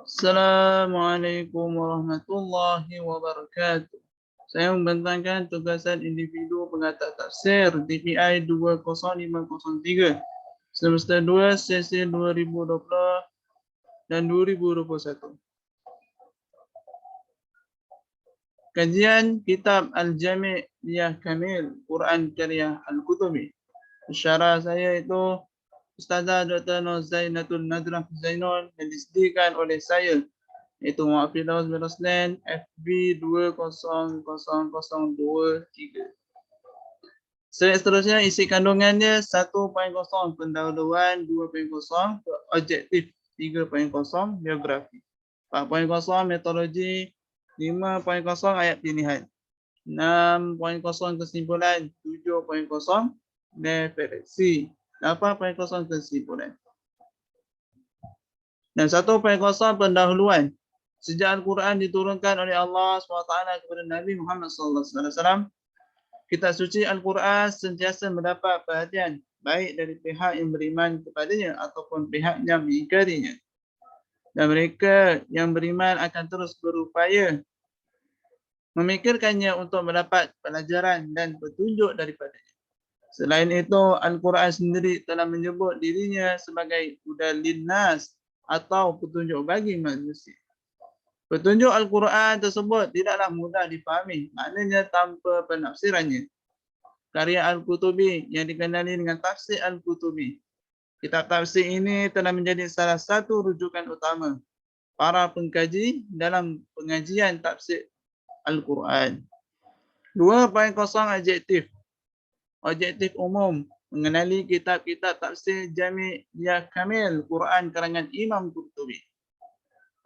Assalamualaikum warahmatullahi wabarakatuh. Saya membentangkan tugasan individu pengatas tafsir TPI 20503 semester 2 sesi 2020 dan 2021. Kajian Kitab Al-Jami' Liyah Kamil Quran Karya Al-Kutubi. Syarah saya itu Ustazah Dr. Nur Zainatul Nadrah Zainul yang disediakan oleh saya, iaitu Muhammad Firdaus bin Roslan, FB 200023. Seterusnya isi kandungannya 1.0 pendahuluan, 2.0 objektif, 3.0 biografi, 4.0 metodologi, 5.0 ayat pilihan, 6.0 kesimpulan, 7.0 referensi, 8.0 kesimpulan. Dan 1.0 pendahuluan. Sejak Al-Quran diturunkan oleh Allah SWT kepada Nabi Muhammad SAW, kitab suci Al-Quran sentiasa mendapat perhatian baik dari pihak yang beriman kepadanya ataupun pihak yang mengingkarinya. Dan mereka yang beriman akan terus berupaya memikirkannya untuk mendapat pelajaran dan petunjuk daripadanya. Selain itu, Al-Quran sendiri telah menyebut dirinya sebagai hudan linnas atau petunjuk bagi manusia. Petunjuk Al-Quran tersebut tidaklah mudah difahami, maknanya tanpa penafsirannya. Karya Al-Kutubi yang dikenali dengan tafsir Al-Kutubi. Kitab tafsir ini telah menjadi salah satu rujukan utama para pengkaji dalam pengajian tafsir Al-Quran. 2.0 adjektif. Objektif umum mengenali kitab-kitab tafsir Jami' Liyah Kamil Quran karangan Imam Qurtubi.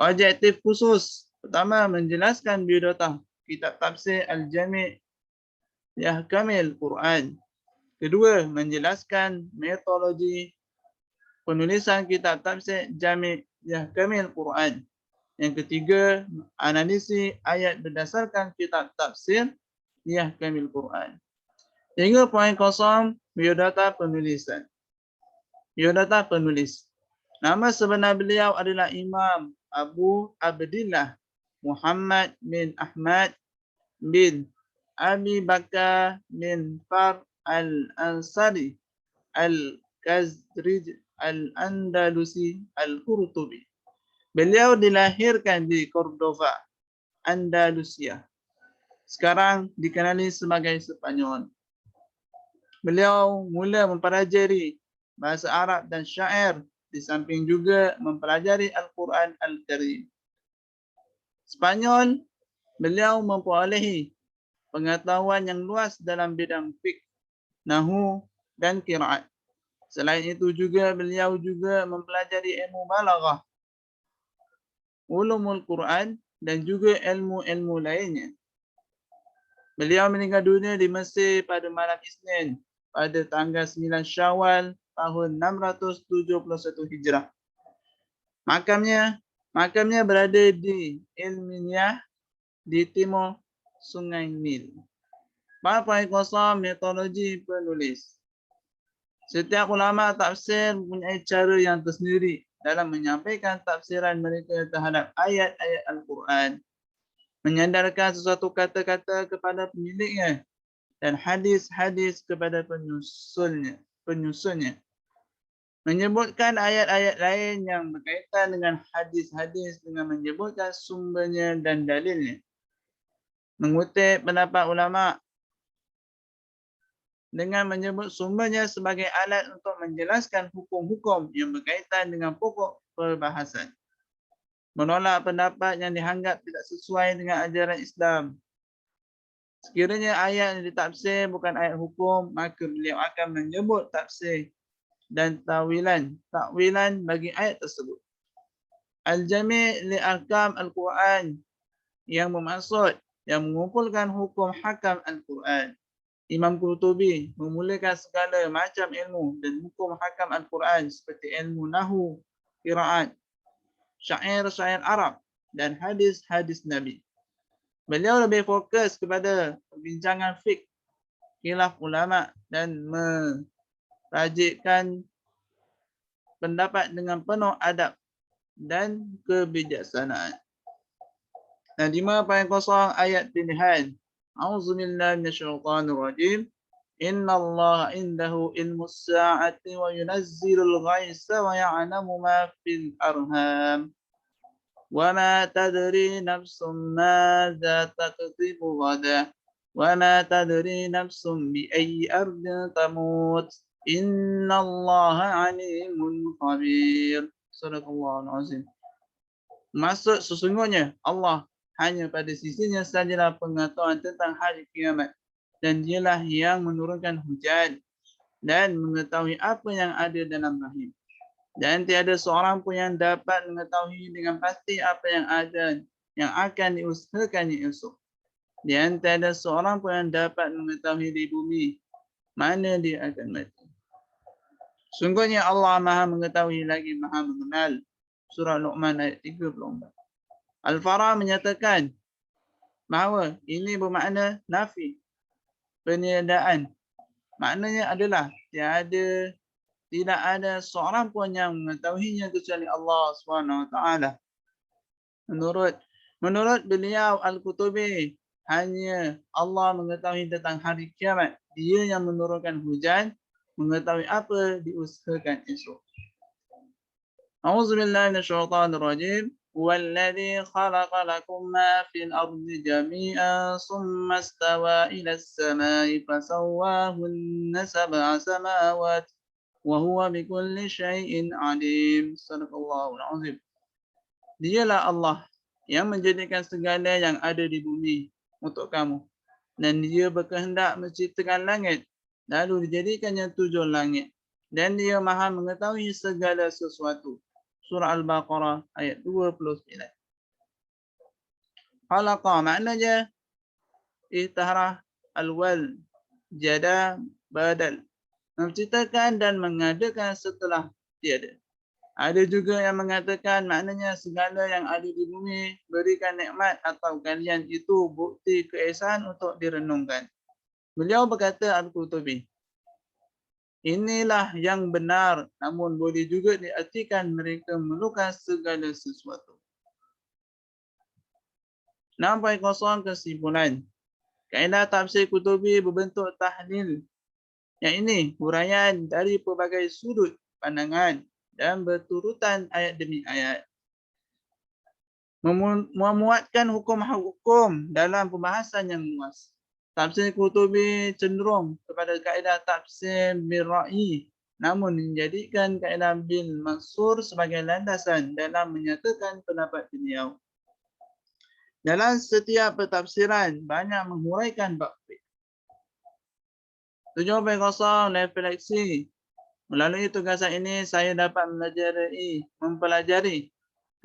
Objektif khusus. Pertama, menjelaskan biodata kitab tafsir Al-Jami' Liyah Kamil Quran. Kedua, menjelaskan metodologi penulisan kitab tafsir Jami' Liyah Kamil Quran. Yang ketiga, analisis ayat berdasarkan kitab tafsir Liyah Kamil Quran. 3.0 biodata penulisan. Biodata penulis. Nama sebenar beliau adalah Imam Abu Abdillah Muhammad bin Ahmad bin Abi Bakar bin Far al-Ansari al-Khazraj al-Andalusi al-Qurtubi. Beliau dilahirkan di Cordova, Andalusia. Sekarang dikenali sebagai Sepanyol. Beliau mula mempelajari bahasa Arab dan syair, di samping juga mempelajari Al-Quran Al-Karim. Sepanyol, beliau memperolehi pengetahuan yang luas dalam bidang fiqh, nahwu dan qiraat. Selain itu juga beliau juga mempelajari ilmu balaghah, ulumul Quran dan juga ilmu-ilmu lainnya. Beliau meninggal dunia di Mesir pada malam Isnin pada tanggal 9 Syawal tahun 671 Hijrah. Makamnya berada di Ilmiah di timur Sungai Nil. 4.0 metodologi penulis. Setiap ulama tafsir mempunyai cara yang tersendiri dalam menyampaikan tafsiran mereka terhadap ayat-ayat Al-Quran. Menyandarkan sesuatu kata-kata kepada pemiliknya dan hadis-hadis kepada penyusunnya. Menyebutkan ayat-ayat lain yang berkaitan dengan hadis-hadis dengan menyebutkan sumbernya dan dalilnya. Mengutip pendapat ulama dengan menyebut sumbernya sebagai alat untuk menjelaskan hukum-hukum yang berkaitan dengan pokok perbahasan. Menolak pendapat yang dianggap tidak sesuai dengan ajaran Islam. Sekiranya ayat yang ditafsir bukan ayat hukum, maka beliau akan menyebut tafsir dan takwilan bagi ayat tersebut. Al-Jami' li Ahkam Al-Quran yang bermaksud yang mengumpulkan hukum hakam Al-Quran. Imam Qurtubi memulakan segala macam ilmu dan hukum hakam Al-Quran seperti ilmu nahwu, qiraat, syair Arab dan hadis-hadis Nabi. Beliau lebih fokus kepada perbincangan fiqh, khilaf ulama dan merajikkan pendapat dengan penuh adab dan kebijaksanaan. Dan 5.0 ayat pilihan. A'udzubillahi minasyaitonir rajim. Innallaha indahu ilmus sa'ati wa yunazzilul ghaitsa wa ya'lamu ma fil arham. Wa ma tadri nafsum madza taksibu ghadan. Wa ma tadri nafsum bi ayyi ardin tamut. Innallaha alimun khabir. Sadaqallahul azim. Maksud sesungguhnya Allah hanya pada sisinya sajalah pengetahuan tentang hari kiamat, dan dialah yang menurunkan hujan dan mengetahui apa yang ada dalam rahim. Dan tiada seorang pun yang dapat mengetahui dengan pasti apa yang ada yang akan diusahakannya esok. Dan tiada seorang pun yang dapat mengetahui di bumi mana dia akan mati. Sungguhnya Allah Maha mengetahui lagi Maha mengenal. Surah Luqman ayat 34. Al-Farah menyatakan bahawa ini bermakna nafi, peniadaan. Maknanya adalah tidak ada seorang pun yang mengetahuinya kecuali Allah SWT. Menurut beliau Al-Qutubi, hanya Allah mengetahui tentang hari kiamat. Dia yang menurunkan hujan, mengetahui apa diusahakan esok. A'udzubillahi minasyaitonir rajim. Huwallazi khalaqa lakum ma fil ardi jami'an tsumma istawa ila as-samai fasawwahunna sab'a samawati wa huwa bikulli syai'in 'alim. Sadaqallahul azim. Dialah Allah yang menjadikan segala yang ada di bumi untuk kamu, dan dia berkehendak menciptakan langit, lalu dijadikannya 7 langit, dan dia Maha mengetahui segala sesuatu. Surah Al-Baqarah ayat 29. Khalaqa maknanya ihtarah al-wal, jada badal, menciptakan dan mengadakan setelah tiada. Ada juga yang mengatakan maknanya segala yang ada di bumi berikan nikmat atau kalian itu bukti keesaan untuk direnungkan. Beliau berkata Al-Qutubi, inilah yang benar, namun boleh juga diartikan mereka memerlukan segala sesuatu. 6.0 kesimpulan. Kaedah tafsir Qutubi berbentuk tahlil. Yang ini huraian dari pelbagai sudut pandangan dan berturutan ayat demi ayat. Memuatkan hukum-hukum dalam pembahasan yang luas. Tafsir Qutubi cenderung kepada kaedah tafsir bil ra'i, namun menjadikan kaedah bil mansur sebagai landasan dalam menyatakan pendapat beliau. Dalam setiap pentafsiran banyak menghuraikan bab fiqh. 7.0 refleksi. Melalui tugasan ini saya dapat mempelajari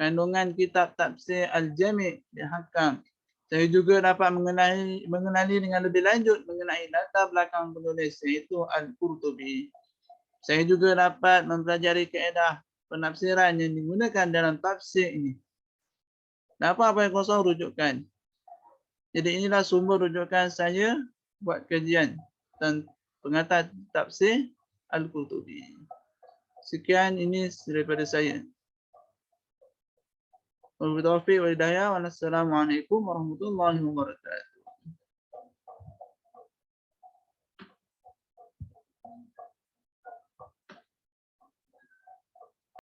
kandungan kitab tafsir Al-Jami' di Hakam. Saya juga dapat mengenali dengan lebih lanjut mengenai latar belakang penulis, iaitu Al-Qurtubi. Saya juga dapat mempelajari kaedah penafsiran yang digunakan dalam tafsir ini. Dapat apa yang kosong rujukan. Jadi inilah sumber rujukan saya buat kajian dan pengantar tafsir Al-Qurtubi. Sekian ini daripada saya. Wabillahi taufiq wal hidayah. Wassalamualaikum warahmatullahi wabarakatuh.